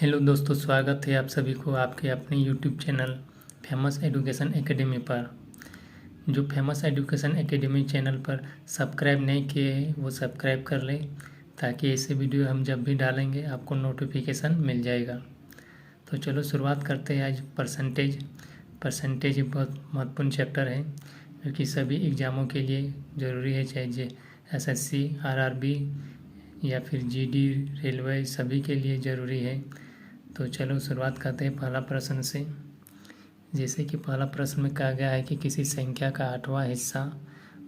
Hello दोस्तों, स्वागत है आप सभी को आपके अपने YouTube channel famous education academy पर। जो फेमस एजुकेशन एकेडमी चैनल पर सब्सक्राइब नहीं किए हैं वो सब्सक्राइब कर लें, ताकि ऐसे वीडियो हम जब भी डालेंगे आपको नोटिफिकेशन मिल जाएगा। तो चलो शुरुआत करते हैं। आज परसेंटेज एक बहुत महत्वपूर्ण चैप्टर है, जो कि सभी एग्ज़ामों के लिए ज़रूरी है, चाहे SSC, RRB या फिर GD, रेलवे, सभी के लिए ज़रूरी है। तो चलो शुरुआत करते हैं पहला प्रश्न से। जैसे कि पहला प्रश्न में कहा गया है कि किसी संख्या का 8वां हिस्सा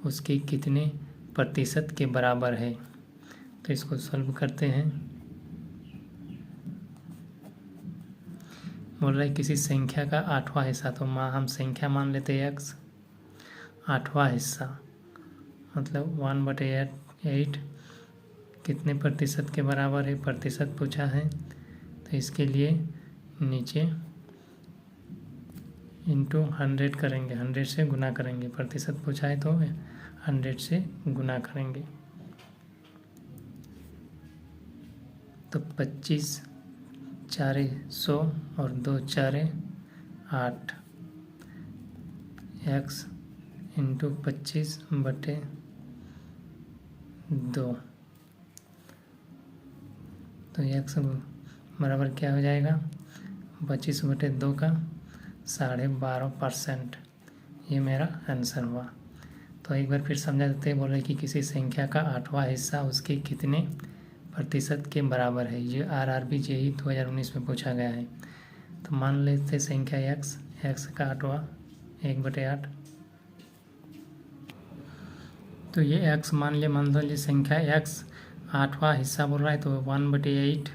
उसके कितने प्रतिशत के बराबर है। तो इसको सॉल्व करते हैं। बोल रहा है किसी संख्या का 8वां हिस्सा, तो हम संख्या मान लेते हैं x। 8वां हिस्सा मतलब 1/8 कितने प्रतिशत के बराबर है, प्रतिशत पूछा है। तो इसके लिए नीचे इंटू 100 करेंगे, 100 से गुना करेंगे। प्रतिशत पूछा है तो 100 से गुना करेंगे। तो 25 4 100 और 2 4 8 x इंटू 25/2। तो x बराबर क्या हो जाएगा, 25/2 का 12.5%। ये मेरा आंसर हुआ। तो एक बार फिर समझा देते हैं। बोले कि किसी संख्या का 8वां हिस्सा उसके कितने प्रतिशत के बराबर है। ये RRB JEE 2019 में पूछा गया है। तो मान लेते संख्या x का 8वां 1/8। तो ये x मान लीजिए संख्या x 8वां हिस्सा बोल रहा है, तो 1/8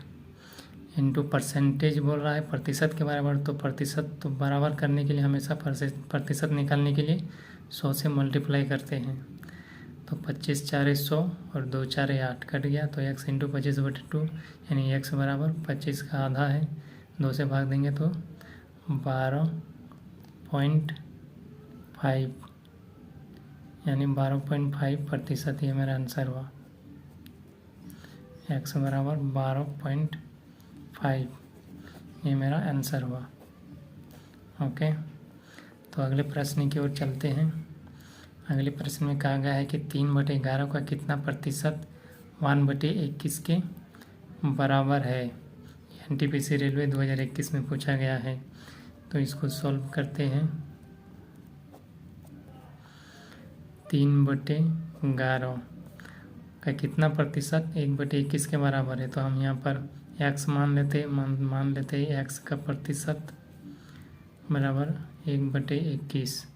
इंटू परसेंटेज बोल रहा है, प्रतिशत के बराबर। तो प्रतिशत तो बराबर करने के लिए हमेशा प्रतिशत निकालने के लिए 100 से मल्टीप्लाई करते हैं। तो 25 4 100 और 2 4 8 कट गया। तो x इंटू 25/2 यानी x बराबर 25 का आधा है, 2 से भाग देंगे तो 12.5 यानी 12.5%। ये मेरा आंसर हुआ। x बराबर 12.5, ये मेरा आंसर हुआ। ओके, तो अगले प्रश्न की ओर चलते हैं। अगले प्रश्न में कहा गया है कि 3/11 का कितना प्रतिशत 1/21 के बराबर है। NTPC रेलवे 2021 में पूछा गया है। तो इसको सॉल्व करते हैं। 3/11 का कितना प्रतिशत 1/21 के बराबर है। तो हम यहाँ पर x मान लेते हैं x का प्रतिशत बराबर 1/21।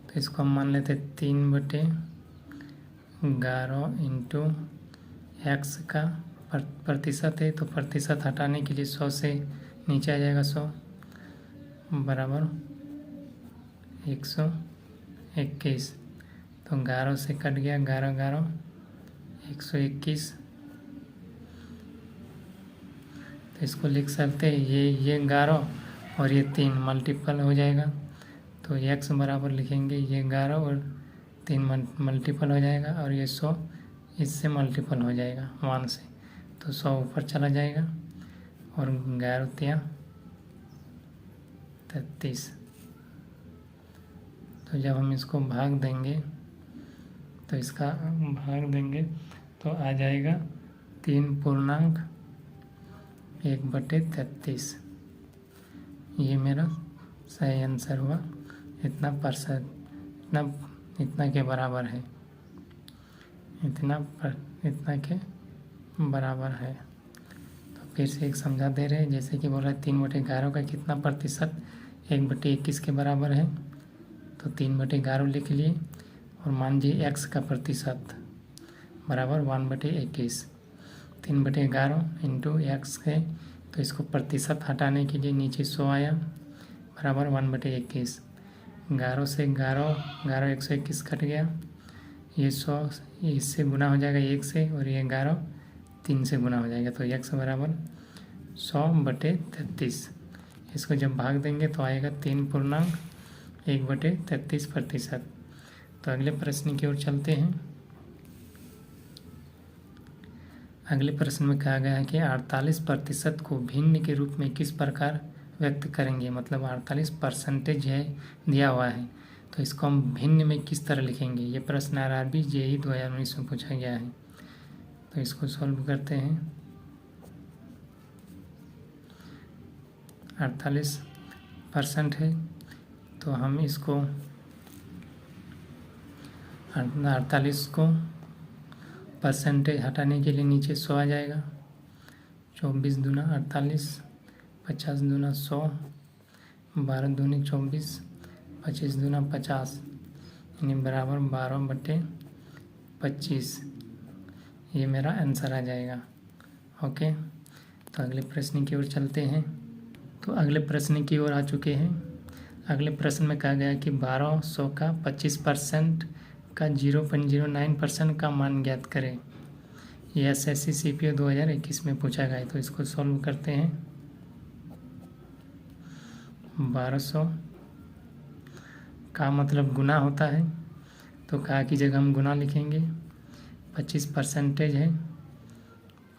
तो इसको हम मान लेते 3/11 इंटू x का प्रतिशत है। तो प्रतिशत हटाने के लिए 100 से नीचे आ जाएगा, 100 बराबर 121। तो 11 से कट गया, 11 11 121। तो इसको लिख सकते हैं ये 11 और ये 3 मल्टीपल हो जाएगा। तो x बराबर लिखेंगे ये 11 और 3 मल्टीपल हो जाएगा, और ये 100 इससे मल्टीपल हो जाएगा 1 से। तो 100 ऊपर चला जाएगा और 11 3 33। तो जब हम इसको भाग देंगे तो आ जाएगा 3.1/33। ये मेरा सही आंसर हुआ। इतना के बराबर है, इतना के बराबर है। तो फिर से एक समझा दे रहे हैं। जैसे कि बोल रहा है 3/11 का कितना प्रतिशत 1/21 के बराबर है। तो 3/11 लिख लिए, और मान लीजिए x का प्रतिशत बराबर 1/21। 3/11 इंटू x है। तो इसको प्रतिशत हटाने के लिए नीचे 100 आया, बराबर 1/21। 11 से 11 121 कट गया। ये 100 इससे गुना हो जाएगा 1 से, और ये 11 3 से गुना हो जाएगा। तो x बराबर 100/33। इसको जब भाग देंगे तो आएगा 3.1/33%। तो अगले प्रश्न की ओर चलते हैं। अगले प्रश्न में कहा गया है कि 48% को भिन्न के रूप में किस प्रकार व्यक्त करेंगे। मतलब 48% है दिया हुआ है, तो इसको हम भिन्न में किस तरह लिखेंगे। ये प्रश्न RRB JEE 2019 में पूछा गया है। तो इसको सॉल्व करते हैं। 48% है, तो हम इसको 48 को परसेंटेज हटाने के लिए नीचे 100 आ जाएगा। 24 दूना 48, 50 दूना 100, 12 दूनी 24, 25 दूना 50, यानी बराबर 12/25। ये मेरा आंसर आ जाएगा। ओके, तो अगले प्रश्न की ओर चलते हैं। तो अगले प्रश्न की ओर आ चुके हैं। अगले प्रश्न में कहा गया कि 1200 का 25% का 0.09% का मान ज्ञात करें। ये SSC CPO 2021 में पूछा गया है। तो इसको सॉल्व करते हैं। 1200 का मतलब गुना होता है, तो का की जगह हम गुना लिखेंगे। 25% है,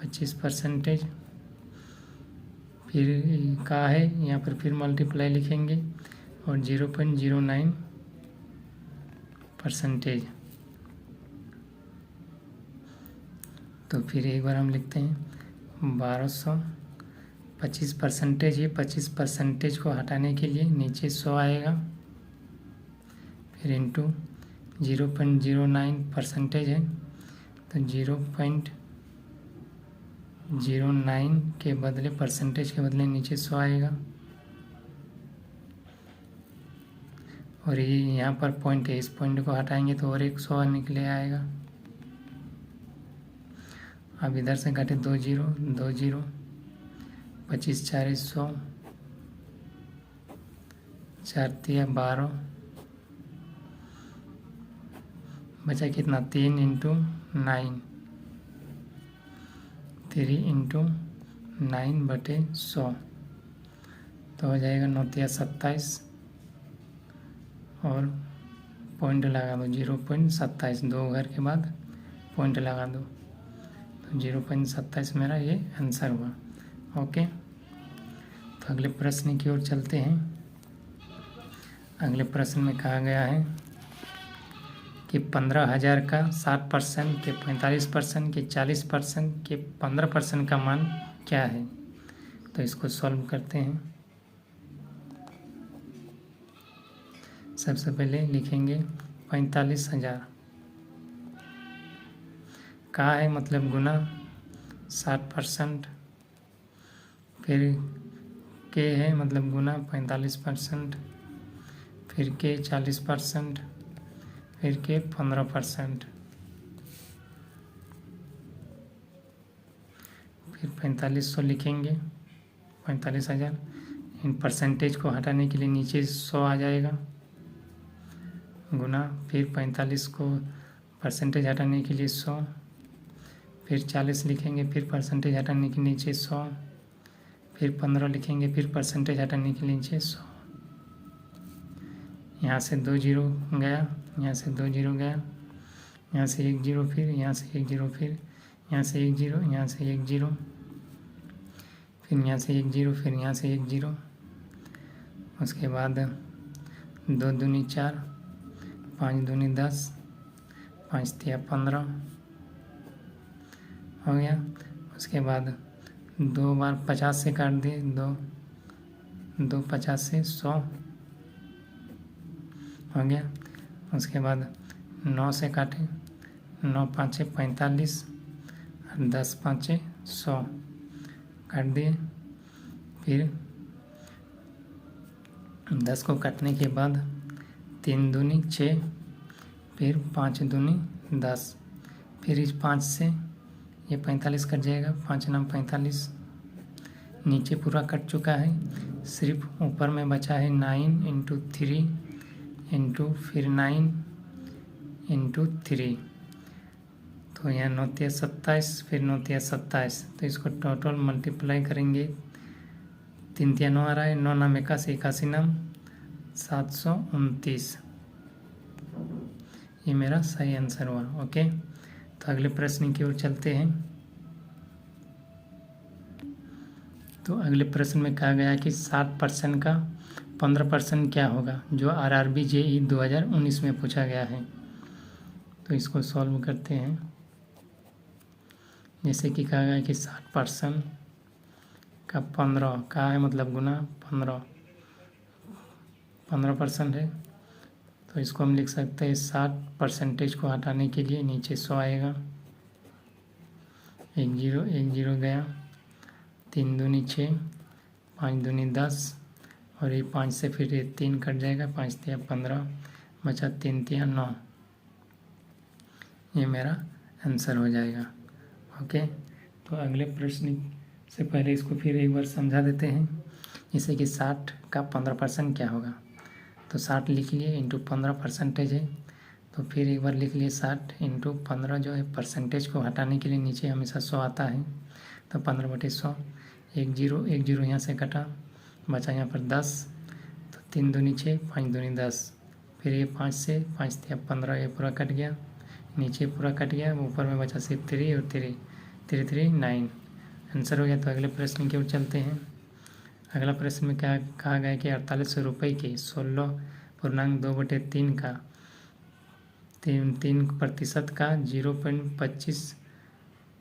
25%, फिर का है यहाँ पर, फिर मल्टीप्लाई लिखेंगे और 0.09%। तो फिर एक बार हम लिखते हैं 1200, 25% है, 25% को हटाने के लिए नीचे 100 आएगा, फिर इंटू 0.09% है, तो 0.09 के बदले, परसेंटेज के बदले नीचे 100 आएगा। और ये यहाँ पर पॉइंट है, इस पॉइंट को हटाएंगे तो और एक 100 निकले आएगा। अब इधर से घटे 2 0, 2 0, 25 4 100, 4 3 12, बचा कितना, 3 × 9, 3 × 9/100, तो हो जाएगा 9 3 27, और पॉइंट लगा दो 0.27, 2 घर के बाद पॉइंट लगा दो, तो 0.27 मेरा ये आंसर हुआ। ओके, तो अगले प्रश्न की ओर चलते हैं। अगले प्रश्न में कहा गया है कि 15,000 का 60% के 45% के 40% के 15% का मान क्या है। तो इसको सॉल्व करते हैं। सबसे पहले लिखेंगे 45,000 का है मतलब गुना 60%, फिर के है मतलब गुना 45%, फिर के 40%, फिर के 15%, फिर 4500 लिखेंगे। 45,000 इन परसेंटेज को हटाने के लिए नीचे 100 आ जाएगा, गुना, फिर 45 को परसेंटेज हटाने के लिए 100, फिर 40 लिखेंगे, फिर परसेंटेज हटाने के नीचे 100, फिर 15 लिखेंगे, फिर परसेंटेज हटाने के नीचे 100। यहाँ से 2 0 गया, यहाँ से 2 0 गया, यहाँ से 1 0, फिर यहाँ से 1 0, फिर यहाँ से 1 0, यहाँ से 1 0, फिर यहाँ से 1 0, फिर यहाँ से 1 0। उसके बाद 2 दूनी 4, 5 दूनी 10, 5 3 15 हो गया। उसके बाद 2 बार 50 से काट दिए, 2 50 से 100 हो गया। उसके बाद 9 से काटे, 9 5 45, 10 5 100 काट दिए। फिर 10 को काटने के बाद 3 दूनी 6, फिर 5 दूनी 10, फिर इस 5 से ये 45 कट जाएगा, 5 9 45, नीचे पूरा कट चुका है, सिर्फ ऊपर में बचा है 9 × 3 इंटू फिर 9 × 3, तो यहाँ 9 3 27, फिर 9 3 27, तो इसको टोटल मल्टीप्लाई करेंगे। 3 3 9 आ रहा है, 9 9 81, 81 9 729, ये मेरा सही आंसर हुआ। ओके, तो अगले प्रश्न की ओर चलते हैं। तो अगले प्रश्न में कहा गया है कि 60% का 15% क्या होगा, जो RRB JEE 2019 में पूछा गया है। तो इसको सॉल्व करते हैं। जैसे कि कहा गया है कि 60% का 15 का है, मतलब गुना 15% है। तो इसको हम लिख सकते हैं 60% को हटाने के लिए नीचे 100 आएगा, 1 0 गया, 3 दूनी 6, 5 दूनी 10, और ये 5 से फिर ये 3 कट जाएगा, 5 तिया 15, बचा 3 तिया 9। ये मेरा आंसर हो जाएगा। ओके, तो अगले प्रश्न से पहले इसको फिर एक बार समझा देते हैं। जैसे कि 60 का 15% क्या होगा, तो 60 लिख लिए इंटू 15% है। तो फिर एक बार लिख लिए 60 इंटू 15, जो है परसेंटेज को हटाने के लिए नीचे हमेशा 100 आता है। तो 15/100, 1 0 यहाँ से कटा, बचा यहाँ पर 10। तो 3 दूनी 6, 5 दूनी 10, फिर ये 5 से 5 तिया 15, ये पूरा कट गया, नीचे पूरा कट गया, ऊपर में बचा सिर्फ 3 और 3 3 3 9, आंसर हो गया। तो अगले प्रश्न की ओर चलते हैं। अगला प्रश्न में क्या कहा गया है कि 4800 रुपये के 16.2/3 का 3% का 0.25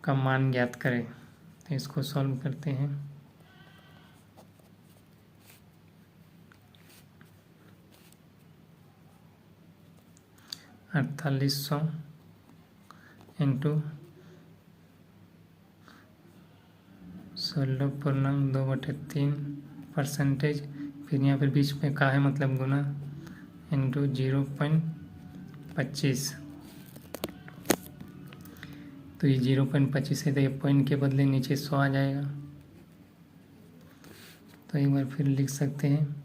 का मान ज्ञात करें। तो इसको सॉल्व करते हैं। अड़तालीस सौ इंटू 16.2/3%, फिर यहाँ पर बीच में का है मतलब गुना, इंटू 0.25। तो ये 0.25 है, तो ये पॉइंट के बदले नीचे 100 आ जाएगा। तो एक बार फिर लिख सकते हैं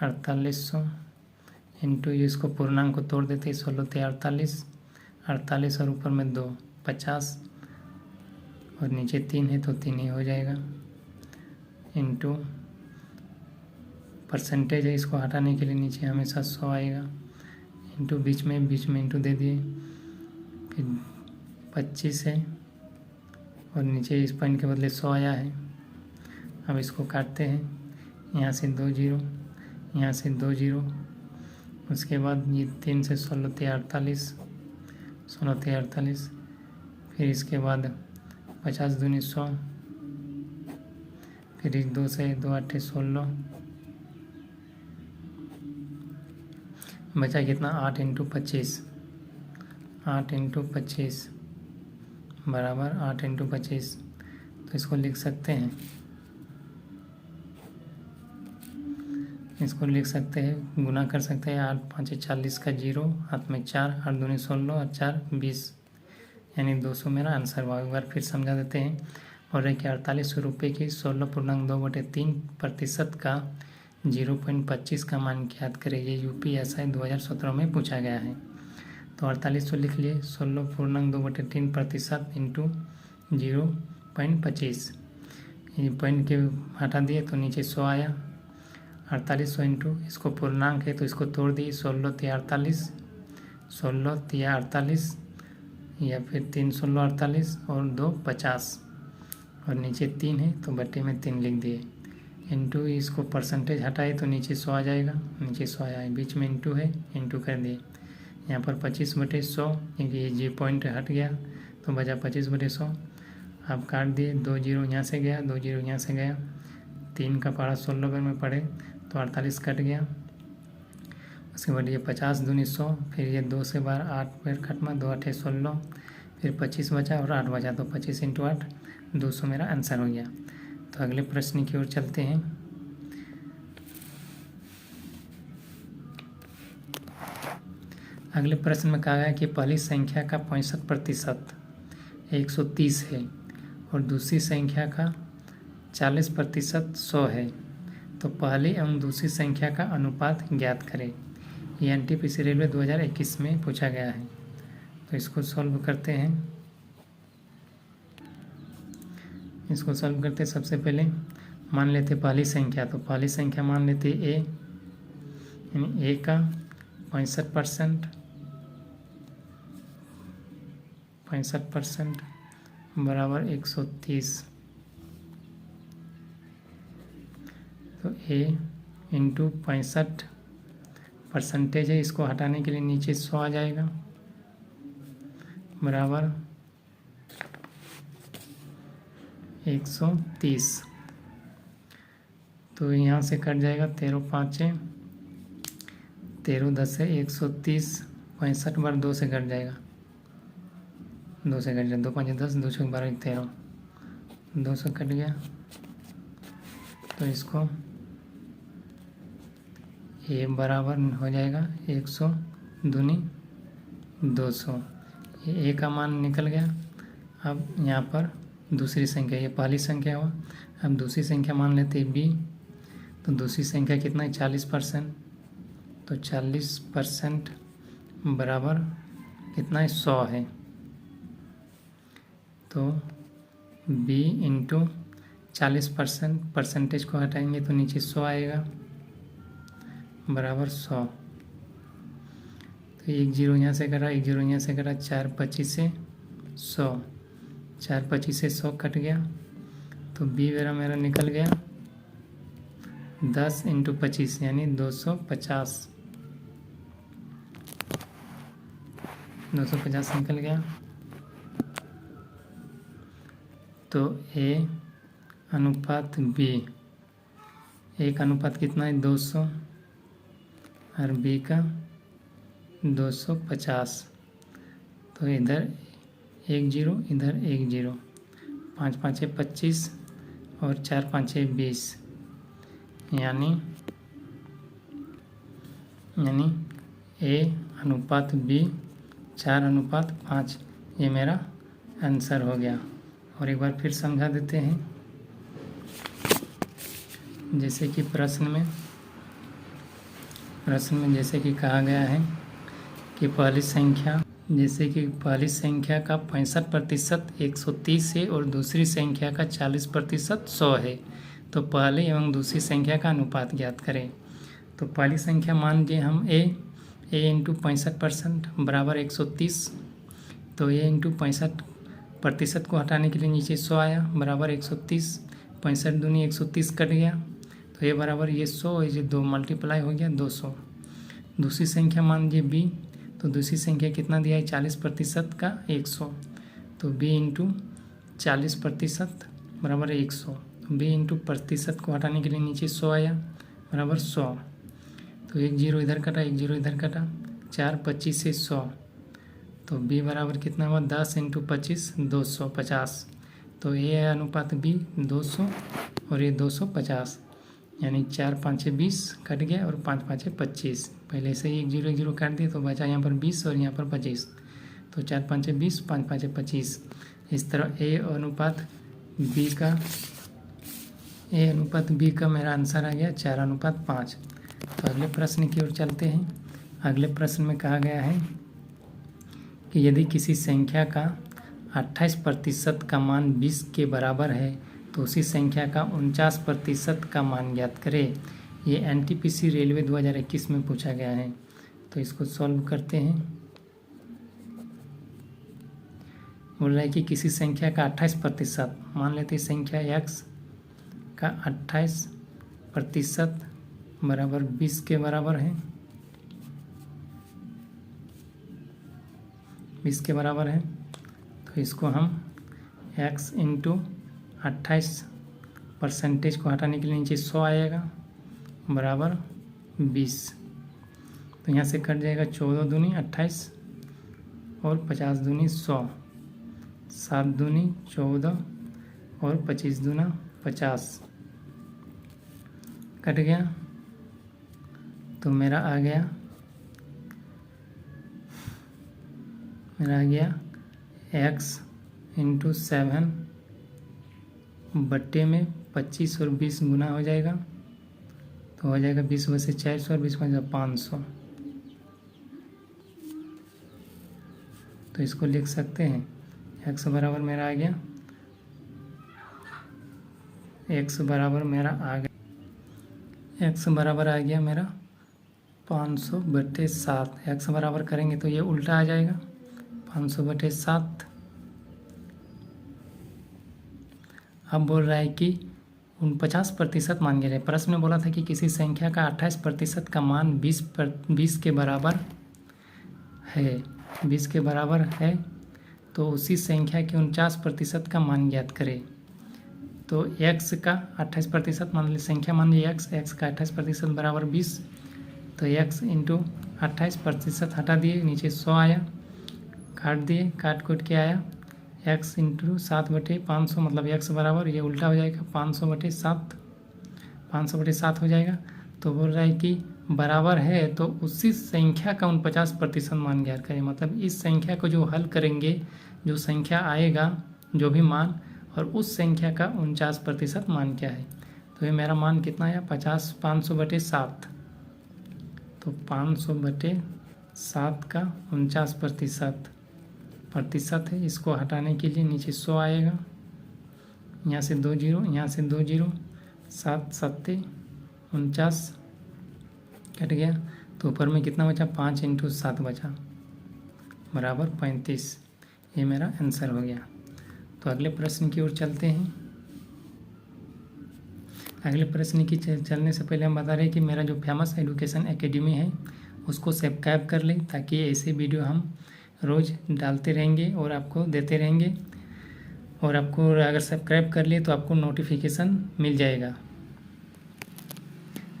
4800 इंटू, इसको पूर्णांक को तोड़ देते हैं, 16 × 48, 48 और ऊपर में 2 50, और नीचे 3 है तो 3 ही हो जाएगा, इंटू परसेंटेज है, इसको हटाने के लिए नीचे हमेशा 100 आएगा, इंटू बीच में इंटू दे दिए, फिर 25 है और नीचे इस पॉइंट के बदले 100 आया है। अब इसको काटते हैं, यहाँ से 2 0, यहाँ से 2 0, उसके बाद ये 3 से 16 × 48, 16 × 48, फिर इसके बाद 50 दूनी 100, फिर 2 से 2 8 16, बचा कितना 8 × 25, 8 × 25 बराबर 8 × 25। तो इसको लिख सकते हैं, गुना कर सकते हैं। 8 5 40 का 0, हाथ में 4, 8 दूनी 16 और 4 20, यानी 200 मेरा आंसर हुआ। एक बार फिर समझा देते हैं। और है कि 4800 रुपये की 16.2/3% का 0.25 का मान ज्ञात करें। ये UPSI 2017 में पूछा गया है। तो 4800 लिख लिए, 16.2/3% इंटू 0.25, ये पॉइंट के हटा दिए तो नीचे 100 आया। 4800 इंटू, इसको पूर्णांक है तो इसको तोड़ दिए, 16 × 48, 16 × 48, या फिर 3 16 48 और 2 50, और नीचे 3 है तो बट्टे में 3 लिख दिए, इंटू इसको परसेंटेज हटाए तो नीचे 100 आ जाएगा, नीचे 100 आया है, बीच में इंटू है, इंटू कर दिए। यहाँ पर 25/100, क्योंकि ये पॉइंट हट गया तो बचा 25/100। आप काट दिए, 2 0 यहाँ से गया, 2 0 यहाँ से गया, 3 का पारा 16 बार में पड़े तो 48 कट गया। उसके बाद ये 50 दूनी 100, फिर ये 2 से बार 8 बार कटमा, 2 8 16, फिर 25 बचा और 8 बचा, तो 25 × 8 200 मेरा आंसर हो गया। तो अगले प्रश्न की ओर चलते हैं। अगले प्रश्न में कहा गया कि पहली संख्या का 65% 130 है और दूसरी संख्या का 40% 100 है, तो पहली एवं दूसरी संख्या का अनुपात ज्ञात करें। ये NTPC रेलवे 2021 में पूछा गया है। तो इसको सॉल्व करते हैं। सबसे पहले मान लेते पहली संख्या, तो पहली संख्या मान लेते A, यानी A का 65% बराबर 130, तो a इंटू 65 परसेंटेज है, इसको हटाने के लिए नीचे 100 आ जाएगा, बराबर 130। तो यहाँ से कट जाएगा 13 5 13 10 है 130, 65 बार 2 से कट जाएगा, 2 से कट जाएगा, 2 5 10, 2 6 12 13, 2 से कट गया। तो इसको ए बराबर हो जाएगा 100 दूनी 200, ये ए का मान निकल गया। अब यहाँ पर दूसरी संख्या, ये पहली संख्या हुआ, अब दूसरी संख्या मान लेते हैं बी। तो दूसरी संख्या कितना है 40%, तो 40% बराबर कितना है 100 है। तो b इंटू 40%, परसेंटेज को हटाएंगे तो नीचे 100 आएगा, बराबर 100। तो 1 0 यहाँ से करा, 1 0 यहाँ से करा, 4 25 से 100, 4 25 से 100 कट गया। तो b मेरा निकल गया 10 इंटू 25 यानी 250, 250 निकल गया। तो a अनुपात b, a का अनुपात कितना है 200 और b का 250। तो इधर 1 0, इधर 1 0, 5 5 25 और 4 5 20, यानी a अनुपात b 4 अनुपात 5, ये मेरा आंसर हो गया। और एक बार फिर समझा देते हैं। जैसे कि प्रश्न में जैसे कि कहा गया है कि पहली संख्या का 65% 130 है और दूसरी संख्या का 40% 100 है, तो पहले एवं दूसरी संख्या का अनुपात ज्ञात करें। तो पहली संख्या मान लीजिए हम a इंटू 65% बराबर 130, तो a इंटू 65% को हटाने के लिए नीचे 100 आया, बराबर 130, 65 दूनी 130 कट गया। तो ये बराबर ये 100, ये 2 मल्टीप्लाई हो गया 200। दूसरी संख्या मान लीजिए b, तो दूसरी संख्या कितना दिया है 40% का 100, तो b इंटू 40% बराबर 100। b इंटू प्रतिशत को हटाने के लिए नीचे 100 आया, बराबर 100। तो 1 0 इधर कटा, 1 0 इधर कटा, 4 25 से 100, तो b बराबर कितना हुआ 10 इंटू 25 250। तो ये अनुपात b 200 और ये 250, यानी 4 5 20 कट गया और 5 5 25। पहले से ही 1 0 1 0 काट दिए तो बचा यहाँ पर 20 और यहाँ पर 25, तो 4 5 20 5 5 25। इस तरह a अनुपात b का मेरा आंसर आ गया 4 अनुपात 5। तो अगले प्रश्न की ओर चलते हैं। अगले प्रश्न में कहा गया है कि यदि किसी संख्या का 28% का मान 20 के बराबर है तो उसी संख्या का 49% का मान ज्ञात करें। ये NTPC रेलवे 2021 में पूछा गया है। तो इसको सॉल्व करते हैं। बोल रहा है कि किसी संख्या का 28%, मान लेते हैं संख्या x का 28% बराबर 20 के बराबर है, 20 के बराबर है। तो इसको हम x इंटू 28% को हटाने के लिए नीचे 100 आएगा, बराबर 20। तो यहाँ से कट जाएगा 14 दूनी 28 और 50 दूनी 100, 7 दूनी 14 और 25 दूना 50, कट गया। तो मेरा आ गया x इंटू 7 बट्टे में 25 और 20 गुना हो जाएगा, तो हो जाएगा 20 में से 400 और 20 में से 500। तो इसको लिख सकते हैं x बराबर मेरा आ गया, x बराबर आ गया मेरा 500/7। x बराबर करेंगे तो ये उल्टा आ जाएगा 500/7। अब बोल रहा है कि 49% मान गया है। प्रश्न में बोला था कि किसी संख्या का 28% का मान 20 के बराबर है, 20 के बराबर है, तो उसी संख्या के 49% का मान ज्ञात करें। तो x का 28% मान ली संख्या, मान ली x का 28% बराबर 20, तो x इंटू 28% हटा दिए, नीचे 100 आया, काट दिए, काट कूट के आया x इंटू 7/500, मतलब x बराबर, ये उल्टा हो जाएगा 500/7, 500/7 हो जाएगा। तो बोल रहा है कि बराबर है तो उसी संख्या का 49% मान ज्ञात करें। मतलब इस संख्या को जो हल करेंगे, जो संख्या आएगा, जो भी मान, और उस संख्या का 49% मान क्या है। तो ये मेरा मान कितना आया, 500/7। तो 500/7 का 49% है। इसको हटाने के लिए नीचे 100 आएगा, यहाँ से 2 जीरो, यहाँ से 2 जीरो, 7 7 49 कट गया। तो ऊपर में कितना बचा, 5 इंटू 7 बचा, बराबर 35। ये मेरा आंसर हो गया। तो अगले प्रश्न की ओर चलते हैं। अगले प्रश्न की चलने से पहले हम बता रहे हैं कि मेरा जो फेमस एजुकेशन एकेडमी है उसको सब्सक्राइब कर लें, ताकि ऐसे वीडियो हम रोज़ डालते रहेंगे और आपको देते रहेंगे। और आपको अगर सब्सक्राइब कर लिए तो आपको नोटिफिकेशन मिल जाएगा।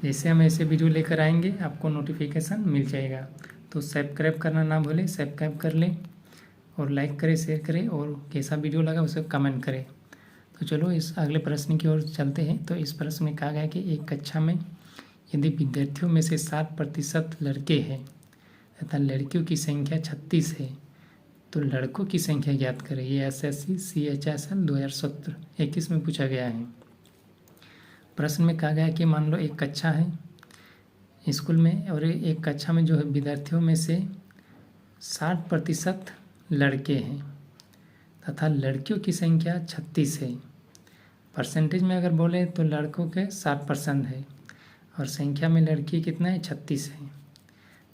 जैसे हम ऐसे वीडियो लेकर आएंगे आपको नोटिफिकेशन मिल जाएगा। तो सब्सक्राइब करना ना भूलें, सब्सक्राइब कर लें और लाइक करें, शेयर करें, और कैसा वीडियो लगा उसे कमेंट करें। तो चलो इस अगले प्रश्न की ओर चलते हैं। तो इस प्रश्न में कहा गया है कि एक कक्षा में यदि विद्यार्थियों में से 60% लड़के हैं तथा लड़कियों की संख्या 36 है, तो लड़कों की संख्या ज्ञात करें। ये SSC CHSL 2017-21 में पूछा गया है। प्रश्न में कहा गया है कि मान लो एक कक्षा है स्कूल में, और एक कक्षा में जो है विद्यार्थियों में से 60% लड़के हैं तथा लड़कियों की संख्या 36 है। परसेंटेज में अगर बोले तो लड़कों के 60% है और संख्या में लड़की कितना है, 36 है।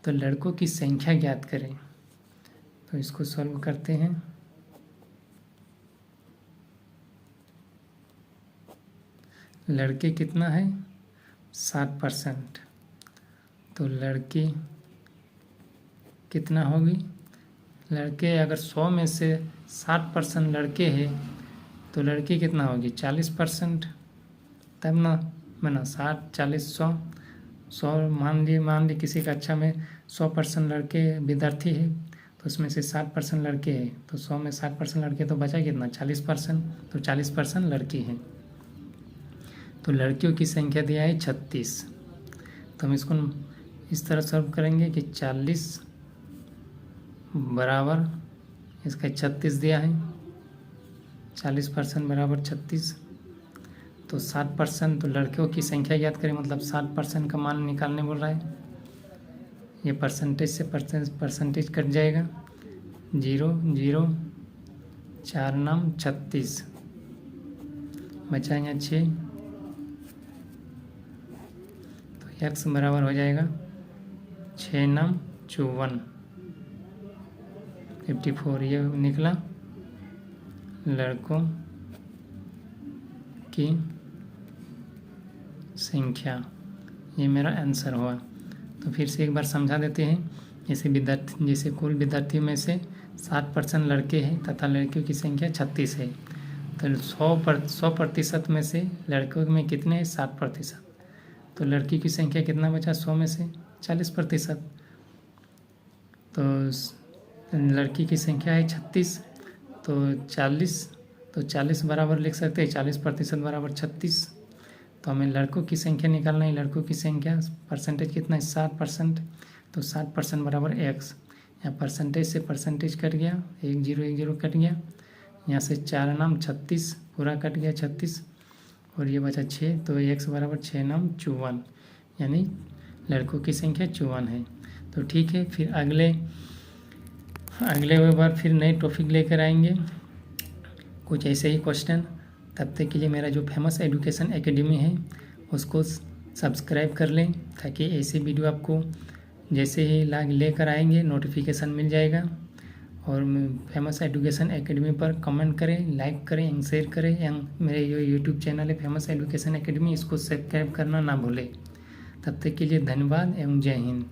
तो लड़कों की संख्या ज्ञात करें। तो इसको सॉल्व करते हैं। लड़के कितना है, 60%, तो लड़की कितना होगी, लड़के अगर 100 में से 60% लड़के हैं तो लड़की कितना होगी, 40%, तब ना बना 60 40 100 मान ली किसी कक्षा में 100% लड़के विद्यार्थी है, तो उसमें से 60% लड़के हैं, तो 100 में 60% लड़के, तो बचा कितना, 40%, तो 40% लड़की हैं। तो लड़कियों की संख्या दिया है 36। तो हम इसको इस तरह सॉल्व करेंगे कि 40 बराबर इसका 36 दिया है, 40% बराबर 36, तो 60%, तो लड़कियों की संख्या ज्ञात करें, मतलब 60% का मान निकालने बोल रहा है। ये परसेंटेज से परसेंटेज कट जाएगा, 0 0 4 9 36, बचा यहाँ 6, तो x बराबर हो जाएगा 6 9 54, 54। ये निकला लड़कों की संख्या, ये मेरा आंसर हुआ। तो फिर से एक बार समझा देते हैं। जैसे कुल विद्यार्थियों में से 60% लड़के हैं तथा लड़कियों की संख्या 36 है, तो 100% में से लड़कों में कितने हैं, 60%, तो लड़की की संख्या कितना बचा, 100 में से 40%, तो लड़की की संख्या है 36, तो 40 बराबर लिख सकते हैं, 40% बराबर 36। तो हमें लड़कों की संख्या निकालना है। लड़कों की संख्या परसेंटेज कितना है, 60%, तो 60% बराबर x। यहाँ परसेंटेज से परसेंटेज कट गया, 1 0 1 0 कट गया, यहाँ से 4 9 36 पूरा कट गया 36, और ये बचा 6, तो x बराबर 6 9 54, यानी लड़कों की संख्या 54 है। तो ठीक है, फिर अगले बार फिर नए टॉपिक लेकर आएंगे, कुछ ऐसे ही क्वेश्चन। तब तक के लिए मेरा जो फेमस एजुकेशन एकेडमी है उसको सब्सक्राइब कर लें, ताकि ऐसे वीडियो आपको जैसे ही लेकर आएंगे नोटिफिकेशन मिल जाएगा। और फेमस एजुकेशन एकेडमी पर कमेंट करें, लाइक करें एंड शेयर करें एंड मेरे जो यूट्यूब चैनल है फेमस एजुकेशन एकेडमी, इसको सब्सक्राइब करना ना भूलें। तब तक के लिए धन्यवाद एवं जय हिंद।